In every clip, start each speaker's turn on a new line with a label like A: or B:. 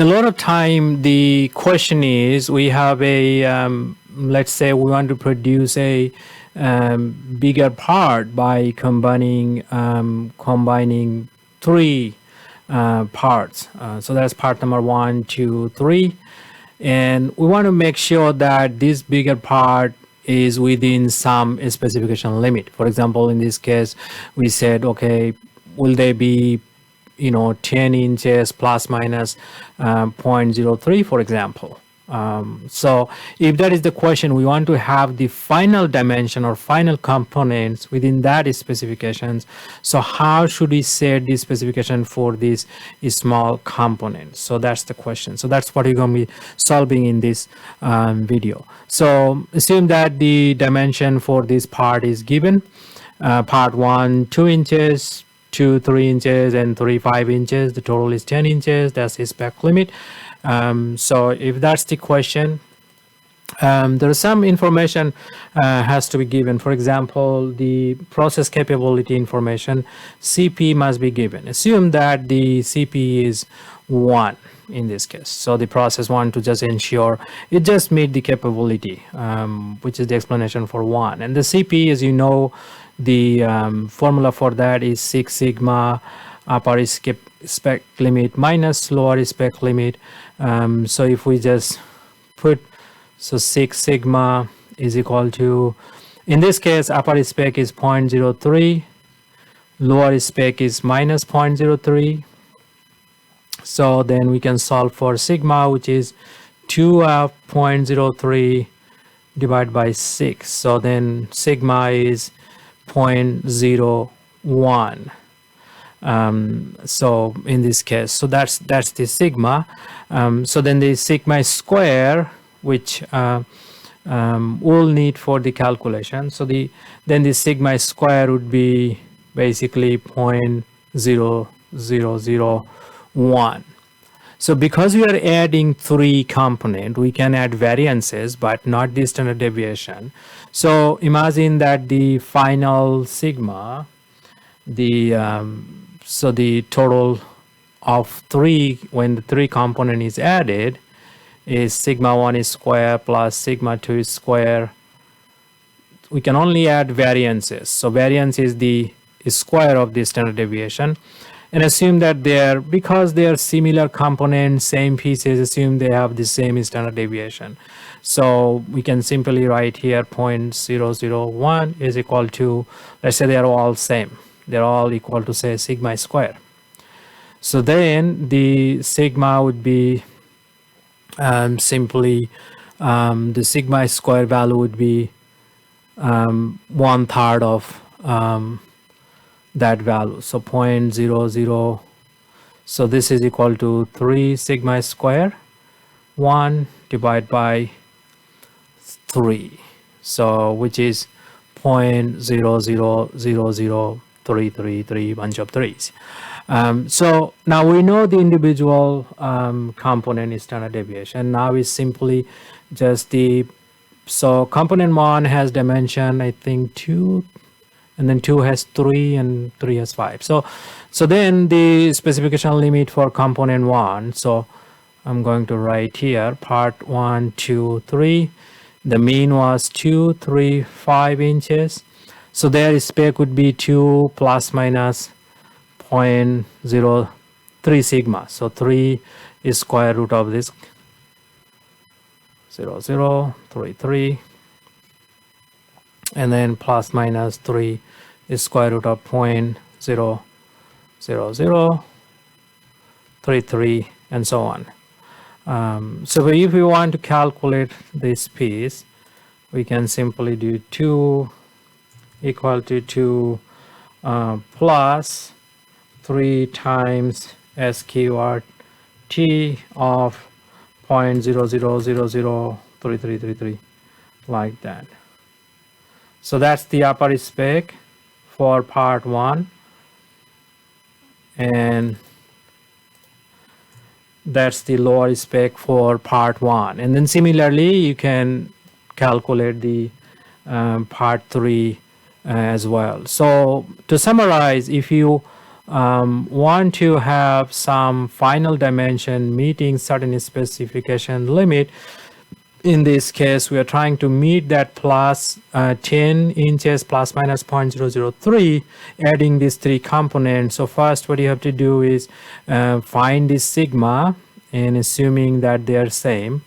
A: a lot of time the question is we have a let's say we want to produce a bigger part by combining three parts. So that's part number 1, 2, 3, and we want to make sure that this bigger part is within some specification limit. For example, in this case, we said, okay, will they be 10 inches plus minus 0.03, for example. So if that is the question, we want to have the final dimension or final components within that specifications. So how should we set the specification for this small component? So that's the question. So that's what you're going to be solving in this video. So assume that the dimension for this part is given. Part 1, 2 inches, 2, 3 inches, and 3, 5 inches. The total is 10 inches. That's the spec limit. So if that's the question, there is some information has to be given. For example, the process capability information, CP must be given. Assume that the CP is 1 in this case. So the process want to just ensure it just meet the capability, which is the explanation for 1. And the CP, as you know, the formula for that is 6 sigma upper spec limit minus lower spec limit. So if we just put, so 6 sigma is equal to, in this case, upper spec is 0.03, lower spec is minus 0.03. So then we can solve for sigma, which is 2 of 0.03 divided by 6. So then sigma is 0.01. So in this case, so that's the sigma. So then the sigma square, which we'll need for the calculation. So then the sigma square would be basically 0.0001. So because we are adding 3 components, we can add variances, but not the standard deviation. So imagine that the final sigma, so the total of 3 when the 3 component is added is sigma 1 is square plus sigma 2 is square. We can only add variances. So variance is the square of the standard deviation, and assume that because they are similar components, same pieces, assume they have the same standard deviation. So we can simply write here 0.001 is equal to, let's say they are all same. They're all equal to, say, sigma square. So then the sigma would be simply the sigma square value would be 1/3 of that value. So 0.00. So this is equal to 3 sigma square 1 divided by 3. So which is 0.0000333, bunch of 3s. So now we know the individual component is standard deviation. Now is simply just so component 1 has dimension, I think 2, and then 2 has 3, and 3 has 5. So then the specification limit for component 1, so I'm going to write here part 1, 2, 3. The mean was 2, 3, 5 inches. So their spec would be 2 plus minus 0.03 sigma. So 3 is square root of this 0.0033, and then plus minus 3 is square root of 0.00033, and so on. So if we want to calculate this piece, we can simply do 2 equal to 2 plus 3 times SQRT of 0.00003333, like that. So that's the upper spec for part 1, and that's the lower spec for part 1. And then similarly you can calculate the part 3 as well. So to summarize, if you want to have some final dimension meeting certain specification limit. In this case, we are trying to meet that plus 10 inches plus minus 0.003, adding these three components. So first what you have to do is find this sigma and assuming that they are same.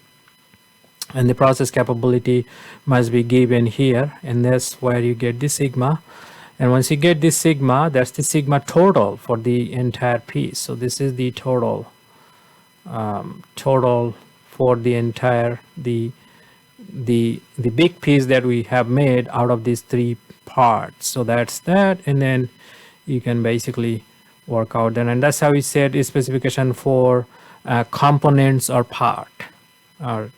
A: And the process capability must be given here, and that's where you get the sigma. And once you get this sigma, that's the sigma total for the entire piece. So this is the total for the entire the big piece that we have made out of these three parts. So that's that, and then you can basically work out then, and that's how we set a specification for components or part or